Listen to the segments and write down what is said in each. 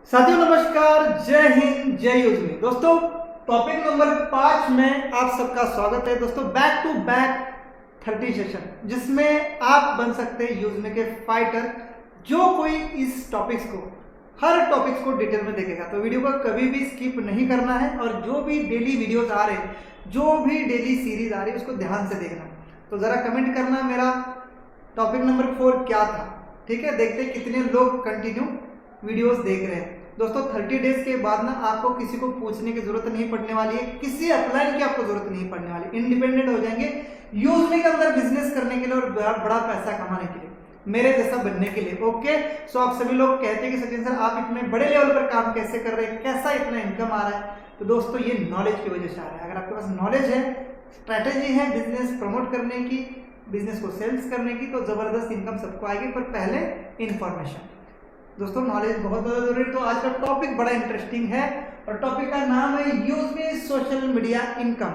साथियों नमस्कार, जय हिंद, जय यूजमी। दोस्तों टॉपिक नंबर 5 में आप सबका स्वागत है। दोस्तों बैक टू बैक 30 सेशन जिसमें आप बन सकते हैं यूजमी के फाइटर। जो कोई इस टॉपिक्स को हर टॉपिक्स को डिटेल में देखेगा तो वीडियो को कभी भी स्किप नहीं करना है। और जो भी डेली वीडियोस आ रहे हैं, जो भी डेली सीरीज आ रही है, उसको ध्यान से देखना। तो जरा कमेंट करना मेरा टॉपिक नंबर 4 क्या था। ठीक है, देखते हैं कितने लोग कंटिन्यू वीडियोस देख रहे हैं। दोस्तों 30 डेज के बाद ना आपको किसी को पूछने की जरूरत नहीं पड़ने वाली है, किसी अपलाइन की आपको जरूरत नहीं पड़ने वाली। इंडिपेंडेंट हो जाएंगे यूजमी के अंदर बिजनेस करने के लिए और बड़ा पैसा कमाने के लिए, मेरे जैसा बनने के लिए। ओके, सो आप सभी लोग कहते हैं कि सचिन सर आप इतने बड़े लेवल पर काम कैसे कर रहे हैं, कैसा इतना इनकम आ रहा है। तो दोस्तों ये नॉलेज की वजह से आ रहा है। अगर आपके पास नॉलेज है, स्ट्रैटेजी है बिजनेस प्रमोट करने की, बिजनेस को सेल्स करने की, तो जबरदस्त इनकम सबको आएगी। पर पहले इंफॉर्मेशन। दोस्तों नॉलेज बहुत ज्यादा जरूरी है। तो आज का टॉपिक बड़ा इंटरेस्टिंग है और टॉपिक का नाम है यूजमी सोशल मीडिया इनकम।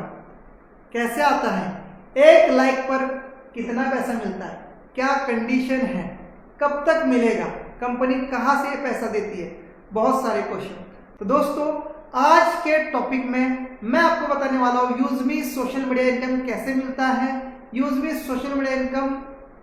कैसे आता है, एक लाइक पर कितना पैसा मिलता है, क्या कंडीशन है, कब तक मिलेगा, कंपनी कहां से पैसा देती है, बहुत सारे क्वेश्चन। तो दोस्तों आज के टॉपिक में मैं आपको बताने वाला हूं यूजमी सोशल मीडिया इनकम कैसे मिलता है, यूजमी सोशल मीडिया इनकम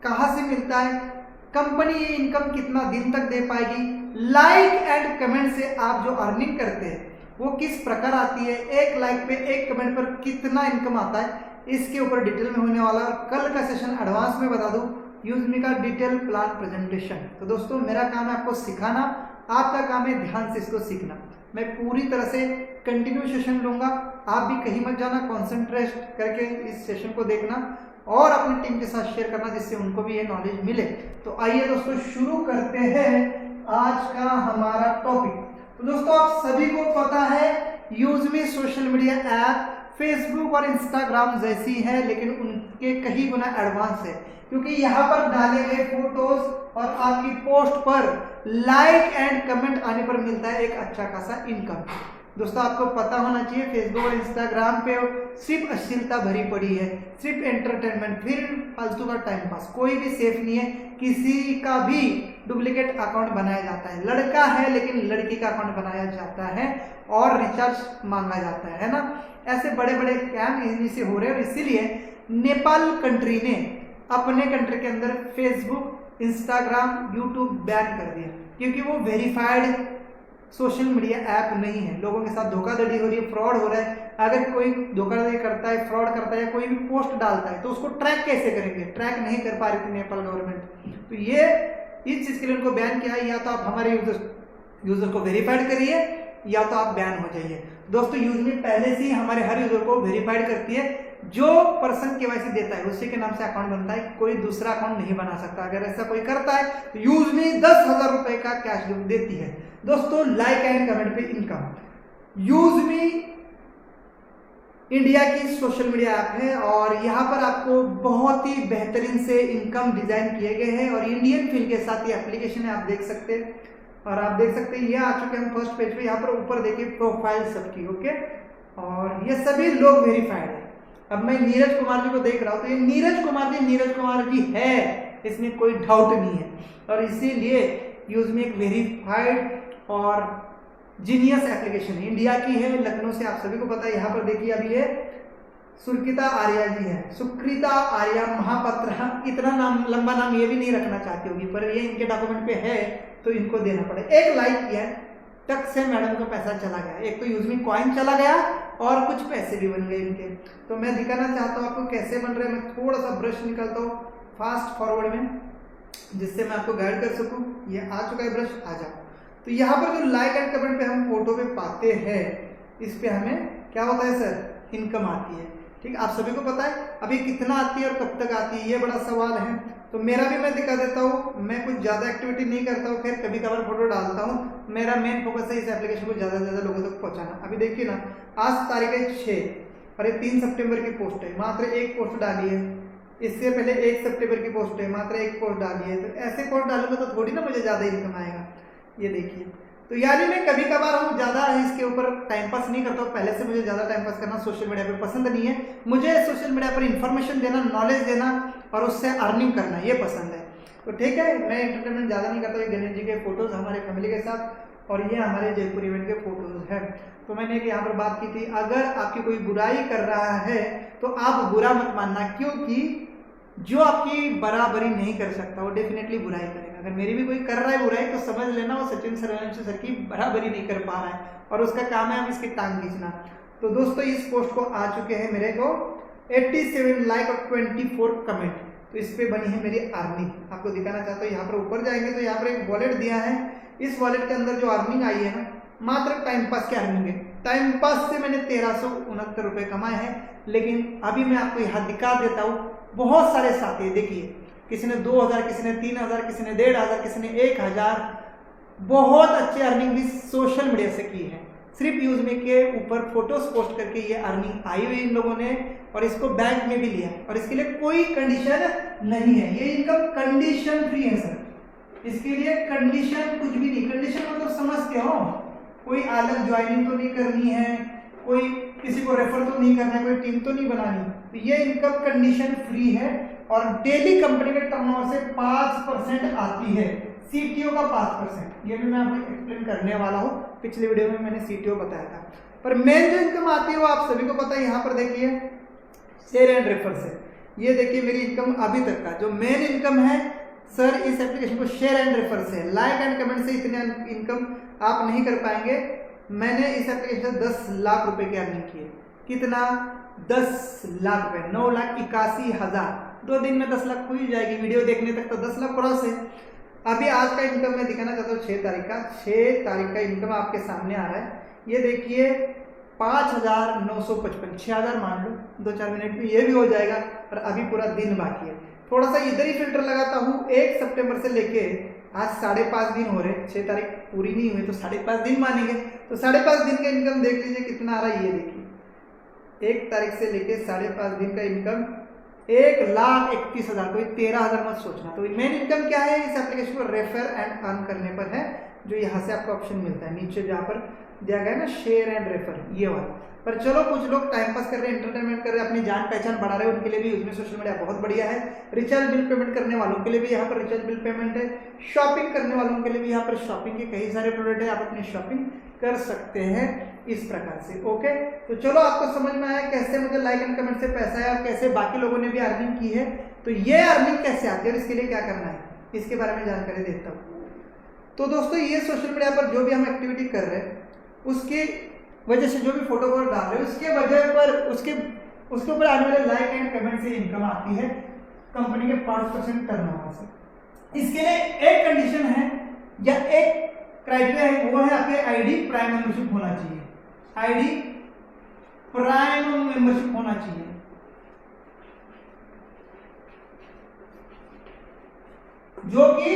कहां से मिलता है, कंपनी ये इनकम कितना दिन तक दे पाएगी, लाइक एंड कमेंट से आप जो अर्निंग करते हैं वो किस प्रकार आती है, एक लाइक पे एक कमेंट पर कितना इनकम आता है, इसके ऊपर डिटेल में होने वाला। कल का सेशन एडवांस में बता दूं, यूजमी का डिटेल प्लान प्रेजेंटेशन। तो दोस्तों मेरा काम है आपको सिखाना, आपका काम है ध्यान से इसको सीखना। मैं पूरी तरह से कंटिन्यू सेशन लूंगा, आप भी कहीं मत जाना, कॉन्सेंट्रेट करके इस सेशन को देखना और अपनी टीम के साथ शेयर करना, जिससे उनको भी ये नॉलेज मिले। तो आइए दोस्तों शुरू करते हैं आज का हमारा टॉपिक। तो दोस्तों आप सभी को पता है यूजमी सोशल मीडिया ऐप फेसबुक और इंस्टाग्राम जैसी है, लेकिन उनके कहीं गुना एडवांस है, क्योंकि यहाँ पर डाले गए फोटोज और आपकी पोस्ट पर लाइक एंड कमेंट आने पर मिलता है एक अच्छा खासा इनकम। दोस्तों आपको पता होना चाहिए फेसबुक और इंस्टाग्राम पे सिर्फ अश्लीलता भरी पड़ी है, सिर्फ एंटरटेनमेंट, फिर फालतू का टाइम पास, कोई भी सेफ नहीं है। किसी का भी डुप्लीकेट अकाउंट बनाया जाता है, लड़का है लेकिन लड़की का अकाउंट बनाया जाता है और रिचार्ज मांगा जाता है ना। ऐसे बड़े बड़े स्कैम इन्हीं से हो रहे हैं और इसीलिए नेपाल कंट्री ने अपने कंट्री के अंदर फेसबुक, इंस्टाग्राम, यूट्यूब बैन कर दिया, क्योंकि वो वेरीफाइड सोशल मीडिया ऐप नहीं है। लोगों के साथ धोखाधड़ी हो रही है, फ्रॉड हो रहा है। अगर कोई धोखाधड़ी करता है, फ्रॉड करता है, कोई भी पोस्ट डालता है तो उसको ट्रैक कैसे करेंगे, ट्रैक नहीं कर पा रही थी नेपाल गवर्नमेंट। तो ये इस चीज के लिए उनको बैन किया है। या तो आप हमारे यूजर को वेरीफाइड करिए या तो आप बैन हो जाइए। दोस्तों यूजमी पहले से ही हमारे हर यूजर को वेरीफाइड करती है। जो पर्सन केवाईसी देता है उसी के नाम से अकाउंट बनता है, कोई दूसरा अकाउंट नहीं बना सकता। अगर ऐसा कोई करता है तो यूजमी 10,000 रुपए का कैश देती है। दोस्तों लाइक एंड कमेंट पे इनकम, यूजमी इंडिया की सोशल मीडिया ऐप है और यहाँ पर आपको बहुत ही बेहतरीन से इनकम डिजाइन किए गए हैं और इंडियन फील के साथ ये एप्लीकेशन है, आप देख सकते हैं। और आप देख सकते हैं ये आ चुके हैं हम फर्स्ट पेज पे। यहाँ पर ऊपर देखिए प्रोफाइल सबकी, ओके, और ये सभी लोग वेरीफाइड है। अब मैं नीरज कुमार जी को देख रहा हूँ तो ये नीरज कुमार जी है, इसमें कोई डाउट नहीं है। और इसीलिए यूजमी एक वेरीफाइड और जीनियस एप्लीकेशन है, इंडिया की है, लखनऊ से, आप सभी को पता है। यहाँ पर देखिए अभी ये सुकृता आर्या जी है, सुकृता आर्या महापात्र। इतना नाम, लंबा नाम ये भी नहीं रखना चाहती होगी, पर ये इनके डॉक्यूमेंट पे है तो इनको देना पड़े। एक लाइक किया तक से मैडम का पैसा चला गया, एक तो यूजमी कॉइन चला गया और कुछ पैसे भी बन गए इनके। तो मैं दिखाना चाहता हूँ आपको कैसे बन रहे हैं। मैं थोड़ा सा ब्रश निकालता हूँ फास्ट फॉरवर्ड में, जिससे मैं आपको गाइड कर सकूँ। ये आ चुका है ब्रश, आ जाओ। तो यहाँ पर जो लाइक एंड कमेंट पे हम फोटो पे पाते हैं, इस पे हमें क्या होता है सर, इनकम आती है। ठीक, आप सभी को पता है। अभी कितना आती है और कब तक आती है, ये बड़ा सवाल है। तो मेरा भी मैं दिखा देता हूँ। मैं कुछ ज्यादा एक्टिविटी नहीं करता हूँ, फिर कभी कभार फोटो डालता हूँ। मेरा मेन फोकस है इस एप्लीकेशन को ज्यादा से ज्यादा लोगों तक पहुंचाना। अभी देखिए ना, आज तारीख है 6 और ये 3 सितंबर की पोस्ट है, मात्र एक पोस्ट डाली है। इससे पहले 1 सितंबर की पोस्ट है, मात्र एक पोस्ट डाली है। तो ऐसे पोस्ट डालूंगा तो थोड़ी ना मुझे ज्यादा इनकम आएगा। ये देखिए, तो यानी मैं कभी कभार हूँ, ज्यादा इसके ऊपर टाइम पास नहीं करता हूँ। पहले से मुझे ज्यादा टाइम पास करना सोशल मीडिया पे पसंद नहीं है। मुझे सोशल मीडिया पर इंफॉर्मेशन देना, नॉलेज देना और उससे अर्निंग करना ये पसंद है। तो ठीक है, मैं एंटरटेनमेंट ज्यादा नहीं करता हूँ। गणेश जी के फोटोज हमारे फैमिली के साथ और ये हमारे जयपुर इवेंट के फोटोज हैं। तो मैंने यहाँ पर बात की थी, अगर आपकी कोई बुराई कर रहा है तो आप बुरा मत मानना, क्योंकि जो आपकी बराबरी नहीं कर सकता वो डेफिनेटली बुराई करेगा। अगर मेरी भी कोई कर रहा है बुराई तो समझ लेना वो सचिन सूर्यवंशी सर की बराबरी नहीं कर पा रहा है और उसका काम है अब इसकी टांग खींचना। तो दोस्तों इस पोस्ट को आ चुके हैं मेरे को 87 लाइक और 24 कमेंट। तो इस पे बनी है मेरी अर्निंग, आपको दिखाना चाहता हूँ। यहाँ पर ऊपर जाएंगे तो यहाँ पर एक वॉलेट दिया है, इस वॉलेट के अंदर जो अर्निंग आई है ना, मात्र टाइम पास की अर्निंग है। टाइम पास से मैंने 1369 रुपए कमाए हैं। लेकिन अभी मैं आपको यहाँ दिखा देता हूँ, बहुत सारे साथी देखिए, किसी ने 2000, किसी ने 3000, किसी ने 1500, किसी ने 1000, बहुत अच्छी अर्निंग भी सोशल मीडिया से की है। सिर्फ यूजमी के ऊपर फोटोज पोस्ट करके ये अर्निंग आई हुई इन लोगों ने, और इसको बैंक में भी लिया और इसके लिए कोई कंडीशन नहीं है। ये इनकम कंडीशन फ्री है सर, इसके लिए कंडीशन कुछ भी नहीं। कंडीशन मतलब समझते हो, कोई अलग ज्वाइनिंग तो नहीं करनी है, कोई किसी को रेफर तो नहीं करना है, कोई टीम तो नहीं बनानी। तो ये इनकम कंडीशन फ्री है और डेली कंपनी के टर्नओवर से 5% आती है, सीटीओ का 5%। ये भी मैं आपको एक्सप्लेन करने वाला हूँ, पिछले वीडियो में मैंने सीटीओ बताया था। पर मेन जो इनकम आती है वो आप सभी को पता है। यहाँ पर देखिए शेयर एंड रेफर से, ये देखिए मेरी इनकम अभी तक का जो मेन इनकम है सर, इस एप्लीकेशन को शेयर एंड रेफर से, लाइक एंड कमेंट से इतने इनकम आप नहीं कर पाएंगे। मैंने इस एप्लीकेशन से 10 लाख रुपए की अर्निंग की है। कितना? 10 लाख रुपए, 9,81,000। 2 दिन में 10 लाख हो ही जाएगी, वीडियो देखने तक तो 10 लाख क्रॉस है। अभी आज का इनकम मैं दिखाना चाहता हूँ 6 तारीख का। 6 तारीख का इनकम आपके सामने आ रहा है, ये देखिए 5,955, 6,000 मान लो, 2-4 मिनट में ये भी हो जाएगा। और अभी पूरा दिन बाकी है, थोड़ा सा इधर ही फिल्टर लगाता हूँ। 1 सितंबर से लेके आज 5.5 दिन हो रहे, 6 तारीख पूरी नहीं हुई तो 5.5 दिन मानेंगे। तो 5.5 दिन का इनकम देख लीजिए कितना आ रहा है, ये देखिए 1 तारीख से लेके 5.5 दिन का इनकम 1,31,000, कोई 13,000 मत सोचना। तो मेन इनकम क्या है इस एप्लीकेशन को रेफर एंड अर्न करने पर है, जो यहाँ से आपको ऑप्शन मिलता है नीचे जहाँ पर दिया गया है ना शेयर एंड रेफर, ये वाला। पर चलो कुछ लोग टाइम पास कर रहे हैं, एंटरटेनमेंट कर रहे हैं, अपनी जान पहचान बढ़ा रहे हैं, उनके लिए भी यूजमी सोशल मीडिया बहुत बढ़िया है। रिचार्ज बिल पेमेंट करने वालों के लिए भी यहाँ पर रिचार्ज बिल पेमेंट है। शॉपिंग करने वालों के लिए भी यहाँ पर शॉपिंग के कई सारे प्रोडक्ट है, आप अपनी शॉपिंग कर सकते हैं इस प्रकार से। ओके, तो चलो आपको समझ में आया कैसे मुझे लाइक एंड कमेंट से पैसा है और कैसे बाकी लोगों ने भी अर्निंग की है। तो ये अर्निंग कैसे आती है और इसके लिए क्या करना है, इसके बारे में जानकारी देता हूँ। तो दोस्तों ये सोशल मीडिया पर जो भी हम एक्टिविटी कर रहे हैं उसकी वजह से, जो भी फोटो डाल रहे हैं उसके वजह पर उसके ऊपर आने वाले लाइक एंड कमेंट से इनकम आती है कंपनी के 5% टर्नओवर से। इसके लिए एक कंडीशन है या एक क्राइटेरिया है, वो है आपके आईडी प्राइम मेंबरशिप होना चाहिए। आईडी प्राइम मेंबरशिप होना चाहिए, जो कि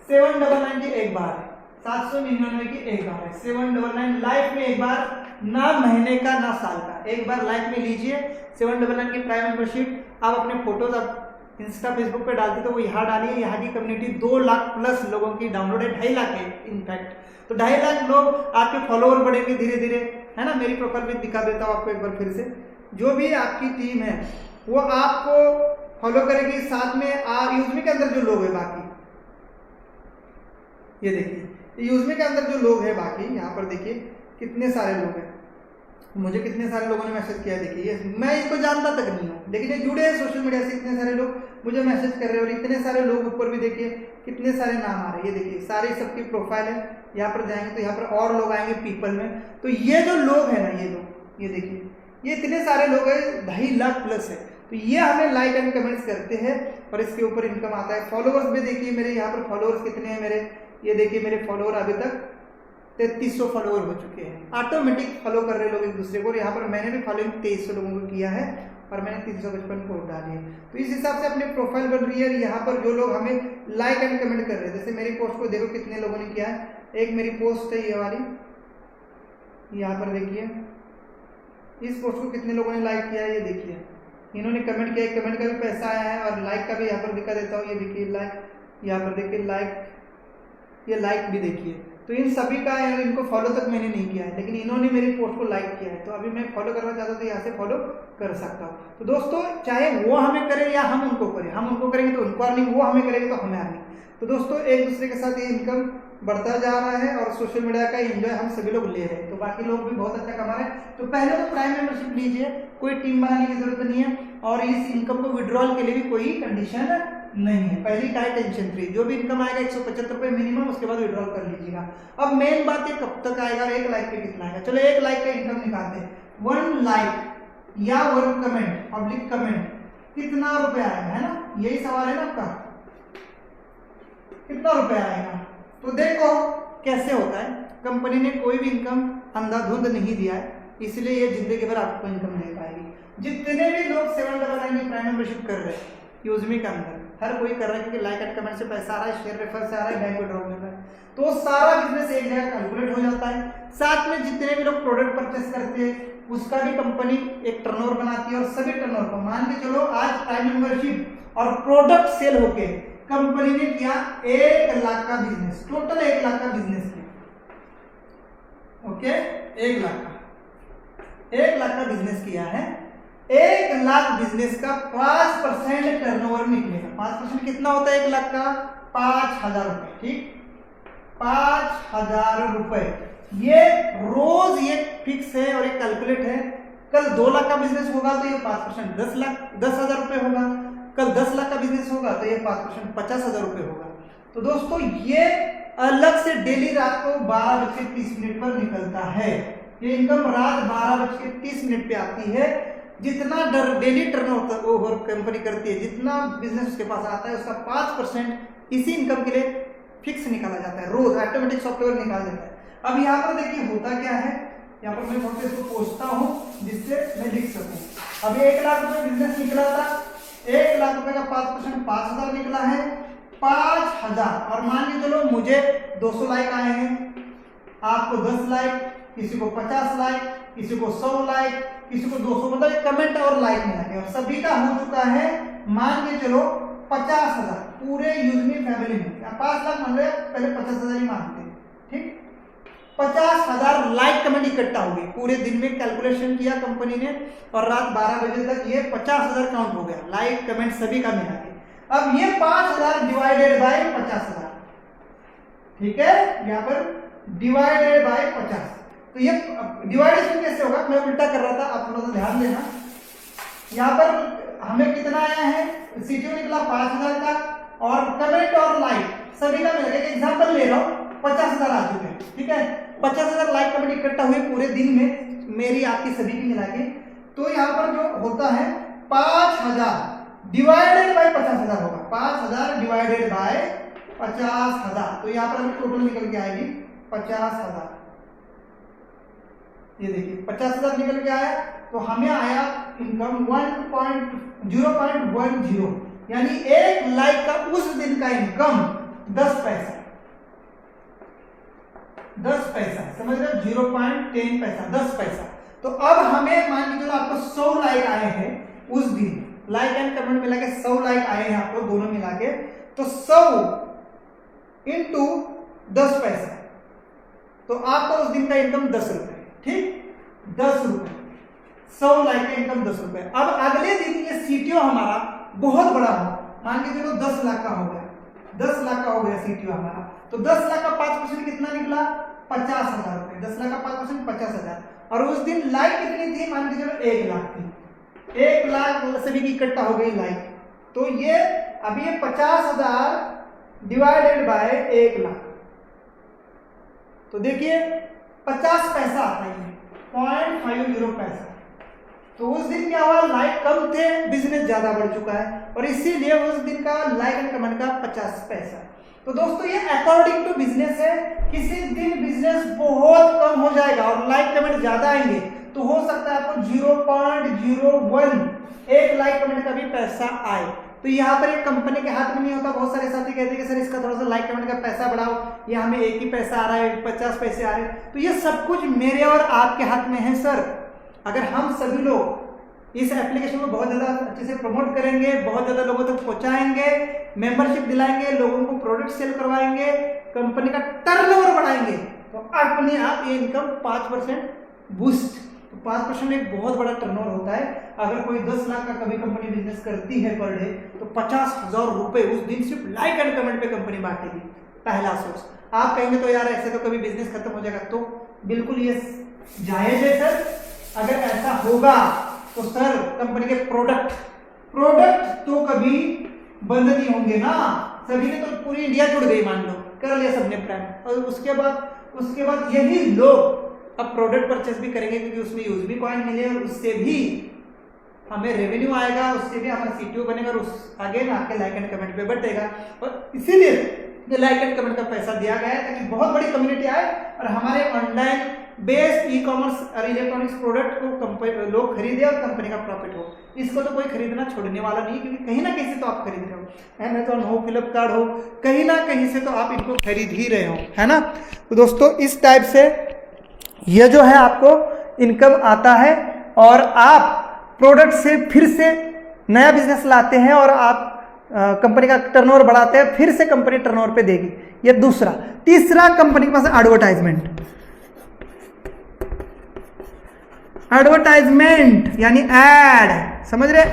799 की एक बार है, 799 की एक बार है, 799 लाइफ में एक बार, ना महीने का ना साल का, एक बार लाइफ में लीजिए 799 की प्राइम मेंबरशिप। आप अपने फोटोज आप इंस्टा फेसबुक पे डालते तो वो यहाँ डालिए। यहाँ की कम्युनिटी 2 लाख प्लस लोगों की डाउनलोड है, 2.5 लाख है इनफैक्ट। तो 2.5 लाख लोग आपके फॉलोअर बढ़ेंगे धीरे धीरे, है ना। मेरी प्रोफाइल भी दिखा देता हूँ आपको एक बार फिर से। जो भी आपकी टीम है वो आपको फॉलो करेगी, साथ में यूजमी के अंदर जो लोग है बाकी, ये देखिए यूजमी के अंदर जो लोग हैं बाकी, यहाँ पर देखिए कितने सारे लोग हैं। मुझे कितने सारे लोगों ने मैसेज किया, देखिए मैं इसको जानता तक नहीं हूँ, लेकिन ये जुड़े हैं सोशल मीडिया से, इतने सारे लोग मुझे मैसेज कर रहे हैं। और इतने सारे लोग ऊपर भी देखिए कितने सारे नाम आ रहे हैं, ये देखिए सारी सबकी प्रोफाइल है। यहाँ पर जाएंगे तो यहाँ पर और लोग आएंगे पीपल में। तो ये जो लोग हैं ना, ये लोग, ये देखिए ये इतने सारे लोग हैं, 2.5 लाख प्लस है। तो ये हमें लाइक एंड कमेंट्स करते हैं और इसके ऊपर इनकम आता है। फॉलोअर्स भी देखिए मेरे यहाँ पर, फॉलोअर्स कितने हैं मेरे, ये देखिए मेरे फॉलोअर अभी तक 3300 फॉलोअर हो चुके हैं। ऑटोमेटिक फॉलो कर रहे लोग एक दूसरे को। और यहाँ पर मैंने भी फॉलोइंग 2300 लोगों को किया है और मैंने 355 पोस्ट डाली है। तो इस हिसाब से अपनी प्रोफाइल बन रही है। यहाँ पर जो लोग हमें लाइक एंड कमेंट कर रहे हैं, जैसे मेरी पोस्ट को देखो कितने लोगों ने किया है। एक मेरी पोस्ट है ये वाली, यहाँ पर देखिए इस पोस्ट को कितने लोगों ने लाइक किया है, ये देखिए इन्होंने कमेंट किया। कमेंट का भी पैसा आया है और लाइक का भी यहाँ पर दिखा देता हूँ, ये देखिए लाइक, यहाँ पर देखिए लाइक, ये लाइक भी देखिए। तो इन सभी का इनको फॉलो तक मैंने नहीं किया है, लेकिन इन्होंने मेरी पोस्ट को लाइक किया है। तो अभी मैं फॉलो करना चाहता हूँ तो यहाँ से फॉलो कर सकता हूँ। तो दोस्तों चाहे वो हमें करे या हम उनको करें, हम उनको करेंगे तो उनको अर्निंग, वो हमें करेंगे तो हमें अर्निंग। तो दोस्तों एक दूसरे के साथ ये इनकम बढ़ता जा रहा है और सोशल मीडिया का एंजॉय हम सभी लोग ले रहे हैं, तो बाकी लोग भी बहुत अच्छा कमा रहे हैं। तो पहले तो प्राइम मेंबरशिप लीजिए, कोई टीम बनाने की जरूरत नहीं है और इस इनकम को विड्रॉल के लिए भी कोई कंडीशन नहीं है। पहली टाइट टेंशन फ्री, जो भी इनकम आएगा 175 रुपये मिनिमम, उसके बाद विड्रॉल कर लीजिएगा। अब मेन बात है कब तक आएगा और 1 लाख पे कितना आएगा। चलो 1 लाख का इनकम निकालते हैं। 1 लाख या 1 कमेंट, पब्लिक कमेंट, कितना रुपया आएगा, है ना, यही सवाल है ना आपका, कितना रुपया आएगा। तो देखो कैसे होता है, कंपनी ने कोई भी इनकम अंधाधुंध नहीं दिया है, इसलिए ये जिंदगी भर आपको इनकम दे पाएगी। जितने भी लोग 799 की प्राइम मेंबरशिप कर रहे हैं यूजमी के अंदर, हर कोई कर रहा है क्योंकि लाइक एंड कमेंट से पैसा आ रहा है, शेयर रेफर से आ रहा है, बैंक विड्रॉल मिल रहा है, तो सारा बिजनेस एक जगह कैलकुलेट हो जाता है। साथ में जितने भी लोग प्रोडक्ट परचेस करते हैं उसका भी कंपनी एक टर्नओवर बनाती है और सभी टर्नओवर को मान के चलो आज प्राइम मेंबरशिप और प्रोडक्ट सेल होके कंपनी ने किया 1 लाख का बिजनेस, टोटल 1 लाख का बिजनेस किया, ओके, 1 लाख का बिजनेस किया है। 1 लाख बिजनेस का 5% टर्नओवर निकलेगा। 5% कितना होता है 1 लाख का? 5,000 रुपए, ठीक, 5,000 रुपए। ये रोज ये फिक्स है और ये कैलकुलेट है। कल 2 लाख का बिजनेस होगा तो ये 5% 10,000 रुपए होगा। कल 10 लाख का बिजनेस होगा तो ये 5% 50,000 रुपए होगा। तो दोस्तों ये अलग से डेली रात को 12:30 पर निकलता है। ये इनकम रात 12:30 पे आती है। जितना डेली टर्नओवर कंपनी करती है, जितना बिजनेस उसके पास आता है, उसका 5% इसी इनकम के लिए फिक्स निकाला जाता है, रोज ऑटोमेटिक सॉफ्टवेयर निकाल देता है। अब यहाँ पर देखिए होता क्या है, यहाँ पर मैं नोटिस को पोंछता हूँ जिससे मैं लिख सकूँ। अब 1 लाख रुपए बिजनेस निकला था, 1 लाख रुपए का 5% 5,000 निकला है, 5,000। और मान के चलो मुझे 200 लाइक आए हैं, आपको 10 लाइक, किसी को 50 लाइक, किसी को 100 लाइक, किसी को 200, मतलब कमेंट और लाइक मिला के, और सभी का हो चुका है मान के चलो 50,000 पूरे यूजमी फैमिली में। 5 लाख मान लो, पहले 50,000 ही मानते हैं, ठीक, 50,000 लाइक कमेंट इकट्ठा हो गए। पूरे दिन में कैलकुलेशन किया कंपनी ने और रात 12 बजे तक ये 50,000 काउंट हो गया, लाइक कमेंट सभी का मिला के। अब ये 5,000 डिवाइडेड बाय 50,000, ठीक है, यहाँ पर डिवाइडेड बाय 50। तो ये डिवाइडेशन कैसे होगा, मैं उल्टा कर रहा था, आप थोड़ा सा ध्यान देना। यहाँ पर हमें कितना आया है, सीटीओ निकला 5,000 का और कमेंट और लाइक सभी का मिला के, एग्जाम्पल ले रहा हूँ, 50,000 आ चुके हैं, ठीक है। 50,000 लाइक कमेंट इकट्ठा हुए पूरे दिन में, मेरी आपकी सभी की मिला के। तो यहाँ पर जो होता है 5,000 डिवाइडेड बाय 50,000 होगा, 5,000 डिवाइडेड बाय 50,000। तो यहाँ पर हमें टोटल निकल के आएगी 50,000। ये देखिए 50,000 निकल के आया, तो हमें आया इनकम 0.10, यानी 1 लाइक का उस दिन का इनकम 10 पैसा, 10 पैसा, समझ रहे हो, 0.10 पैसा, 10 पैसा। तो अब हमें मान के चलो आपको 100 लाइक आए हैं उस दिन, लाइक एंड कमेंट मिला के 100 लाइक आए हैं आपको दोनों मिला के, तो 100 इंटू 10 पैसा, तो आपका उस दिन का इनकम 10 रुपए, ठीक, 10 रुपए, 100 लाइक का इनकम 10 रुपए। अब अगले दिन ये सीटीओ हमारा बहुत बड़ा हो, मान के चलो 10 लाख का हो गया, 10 लाख का हो गया सीटीओ हमारा, तो 10 लाख का 5% कितना निकला, 50,000 रुपए। 10 लाख का 5% 50,000। और उस दिन लाइक कितनी थी, मान के चलो 1 लाख थी, 1 लाख सभी की इकट्ठा हो गई लाइक। तो ये अभी ये 50,000 डिवाइडेड बाय 1 लाख, तो देखिए 50 पैसा आता है, 0.50 पैसा। तो उस दिन क्या हुआ, लाइक कम थे, बिजनेस ज्यादा बढ़ चुका है, और इसीलिए उस दिन का लाइक एंड कमेंट का 50 पैसा। तो दोस्तों ये अकॉर्डिंग टू बिजनेस है, किसी दिन बिजनेस बहुत कम हो जाएगा और लाइक कमेंट ज्यादा आएंगे, तो हो सकता है आपको 0.01 1 लाइक कमेंट का भी पैसा आए। तो यहाँ पर एक कंपनी के हाथ में नहीं होता। बहुत सारे साथी कहते हैं कि सर इसका थोड़ा सा लाइक कमेंट का पैसा बढ़ाओ, या हमें 1 ही पैसा आ रहा है, 50 पैसे आ रहे हैं। तो ये सब कुछ मेरे और आपके हाथ में है सर। अगर हम सभी लोग इस एप्लीकेशन को बहुत ज्यादा अच्छे से प्रमोट करेंगे, बहुत ज्यादा लोगों तक पहुंचाएंगे, मेंबरशिप दिलाएंगे, लोगों को प्रोडक्ट सेल करवाएंगे, कंपनी का टर्नओवर बढ़ाएंगे, तो अपने आप ये इनकम 5% बूस्ट। तो 5% एक बहुत बड़ा टर्नओवर होता है। अगर कोई 10 लाख का कभी कंपनी बिजनेस करती है पर डे, तो 50,000 रुपए उस दिन सिर्फ लाइक एंड कमेंट पे कंपनी बांटेगी, पहला सोर्स। आप कहेंगे तो यार ऐसे तो कभी बिजनेस खत्म हो जाएगा, तो बिल्कुल ये जायज है सर। अगर ऐसा होगा तो सर कंपनी के प्रोडक्ट तो कभी बंद नहीं होंगे ना। सभी ने तो पूरी इंडिया जुड़ गई, मान लो कर लिया सबने प्लान, और उसके बाद यही लोग अब प्रोडक्ट परचेस भी करेंगे क्योंकि उसमें यूजमी कॉइन मिले और उससे भी हमें रेवेन्यू आएगा, उससे भी हमारा सीटीओ बनेगा और उस आगे ना आपके लाइक एंड कमेंट पे बढ़ेगा। और इसीलिए ये लाइक एंड कमेंट का पैसा दिया गया है ताकि बहुत बड़ी कम्युनिटी आए और हमारे ऑनलाइन बेस्ड ई कॉमर्स और इलेक्ट्रॉनिक्स प्रोडक्ट को लोग खरीदे और कंपनी का प्रॉफिट हो। इसको तो कोई खरीदना छोड़ने वाला नहीं, क्योंकि कहीं ना कहीं से तो आप खरीद रहे हो, अमेजॉन हो, फ्लिपकार्ट हो, कहीं ना कहीं से तो आप इनको खरीद ही रहे हो, है ना। तो दोस्तों इस टाइप से ये जो है आपको इनकम आता है और आप प्रोडक्ट से फिर से नया बिजनेस लाते हैं और आप कंपनी का टर्नओवर बढ़ाते हैं, फिर से कंपनी टर्नओवर पे देगी। ये दूसरा। तीसरा, कंपनी के पास एडवर्टाइजमेंट यानी एड, समझ रहे?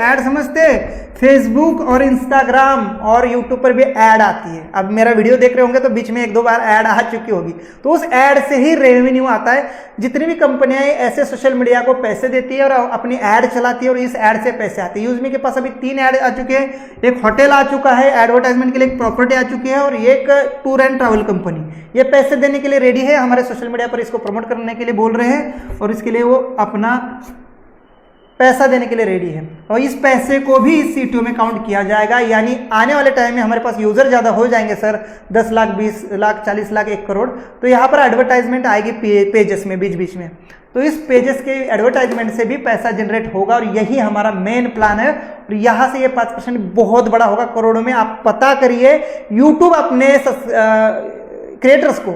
एड समझते? फेसबुक और इंस्टाग्राम और यूट्यूब पर भी ऐड आती है। अब मेरा वीडियो देख रहे होंगे तो बीच में 1-2 बार ऐड आ चुकी होगी, तो उस ऐड से ही रेवेन्यू आता है। जितनी भी कंपनियां ऐसे सोशल मीडिया को पैसे देती है और अपनी ऐड चलाती है और इस ऐड से पैसे आते हैं। यूजमी के पास अभी 3 ऐड आ चुके हैं, एक होटल आ चुका है एडवर्टाइजमेंट के लिए, एक प्रॉपर्टी आ चुकी है और एक टूर एंड ट्रैवल कंपनी। ये पैसे देने के लिए रेडी है, हमारे सोशल मीडिया पर इसको प्रमोट करने के लिए बोल रहे हैं और इसके लिए वो अपना पैसा देने के लिए रेडी है। और इस पैसे को भी इस सीटीओ में काउंट किया जाएगा, यानी आने वाले टाइम में हमारे पास यूजर ज्यादा हो जाएंगे सर, 10 लाख, 20 लाख, 40 लाख, 1 करोड़, तो यहाँ पर एडवर्टाइजमेंट आएगी पेजेस में, बीच में। तो इस पेजेस के एडवर्टाइजमेंट से भी पैसा जनरेट होगा और यही हमारा मेन प्लान है। और यहाँ से ये 5% बहुत बड़ा होगा, करोड़ों में। आप पता करिए, यूट्यूब अपने क्रिएटर्स को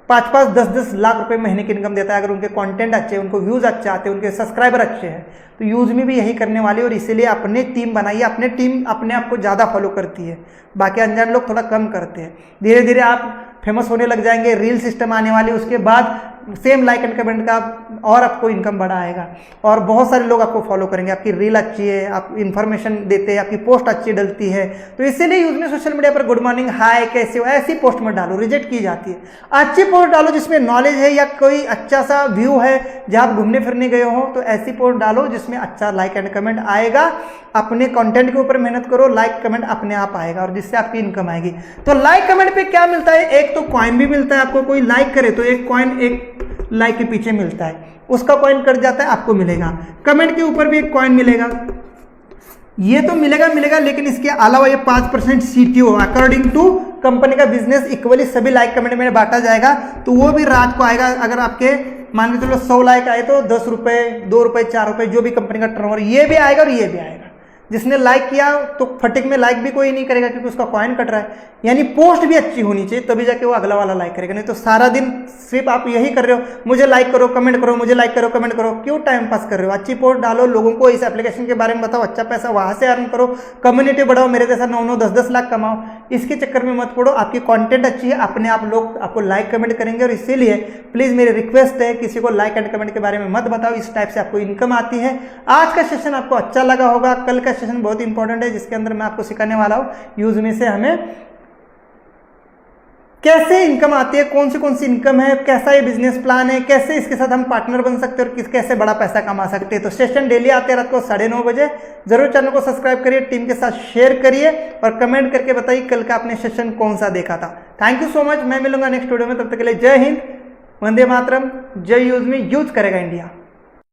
5-5, 10-10 लाख रुपए महीने की इनकम देता है अगर उनके कंटेंट अच्छे, उनको व्यूज अच्छे आते हैं, उनके सब्सक्राइबर अच्छे हैं। तो यूजमी भी यही करने वाली है और इसीलिए अपने टीम बनाइए। अपने टीम अपने आप को ज़्यादा फॉलो करती है, बाकी अनजान लोग थोड़ा कम करते हैं। धीरे धीरे आप फेमस होने लग जाएंगे, रील सिस्टम आने वाली, उसके बाद सेम लाइक एंड कमेंट का और आपको इनकम बढ़ा आएगा और बहुत सारे लोग आपको फॉलो करेंगे। आपकी रील अच्छी है, आप इन्फॉर्मेशन देते हैं, आपकी पोस्ट अच्छी डलती है, तो इसीलिए यूजमी सोशल मीडिया पर गुड मॉर्निंग, हाय, कैसे हो, ऐसी पोस्ट मत डालो, रिजेक्ट की जाती है। अच्छी पोस्ट डालो जिसमें नॉलेज है या कोई अच्छा सा व्यू है जहाँ आप घूमने फिरने गए हो, तो ऐसी पोस्ट डालो जिसमें अच्छा लाइक एंड कमेंट आएगा। अपने कंटेंट के ऊपर मेहनत करो, लाइक कमेंट अपने आप आएगा और जिससे आपकी इनकम आएगी। तो लाइक कमेंट पे क्या मिलता है? एक तो कॉइन भी मिलता है आपको, कोई लाइक करे तो एक कॉइन एक लाइक के पीछे मिलता है, उसका कॉइन कट जाता है, आपको मिलेगा। कमेंट के ऊपर भी एक कॉइन मिलेगा, ये तो मिलेगा, लेकिन इसके अलावा ये 5% सीटीओ अकॉर्डिंग टू कंपनी का बिजनेस इक्वली सभी लाइक कमेंट में बांटा जाएगा। तो वो भी रात को आएगा। अगर आपके मान के चलो 100 लाइक आए तो 10 रुपए, 2 रुपए, 4 रुपए, जो भी कंपनी का टर्नओवर, ये भी आएगा और ये भी आएगा। जिसने लाइक किया तो फटिक में लाइक भी कोई नहीं करेगा क्योंकि उसका कॉइन कट रहा है। यानी पोस्ट भी अच्छी होनी चाहिए तभी जाके वो अगला वाला लाइक करेगा, नहीं तो सारा दिन सिर्फ आप यही कर रहे हो, मुझे लाइक करो, कमेंट करो, मुझे लाइक करो, कमेंट करो, क्यों टाइम पास कर रहे हो? अच्छी पोस्ट डालो, लोगों को इस एप्लीकेशन के बारे में बताओ, अच्छा पैसा वहां से अर्न करो, कम्युनिटी बढ़ाओ, मेरे जैसा 9-9, 10-10 लाख कमाओ। इसके चक्कर में मत पड़ो। आपकी कंटेंट अच्छी है, अपने आप लोग आपको लाइक कमेंट करेंगे। और इसीलिए प्लीज मेरी रिक्वेस्ट है, किसी को लाइक एंड कमेंट के बारे में मत बताओ, इस टाइप से आपको इनकम आती है। आज का सेशन आपको अच्छा लगा होगा, कल का सेशन बहुत इंपॉर्टेंट है जिसके अंदर मैं आपको सिखाने वाला हूं यूजमी से हमें कैसे इनकम आती है, कौन सी इनकम है, कैसा ये बिजनेस प्लान है, कैसे इसके साथ हम पार्टनर बन सकते हैं और कैसे बड़ा पैसा कमा सकते हैं। तो सेशन डेली आते हैं रात को 9:30 बजे। जरूर चैनल को सब्सक्राइब करिए, टीम के साथ शेयर करिए और कमेंट करके बताइए कल का आपने सेशन कौन सा देखा था। Thank you so much. मैं मिलूंगा नेक्स्ट वीडियो में, तब तक के लिए जय हिंद, वंदे मातरम, जय यूजमी, यूज करेगा इंडिया।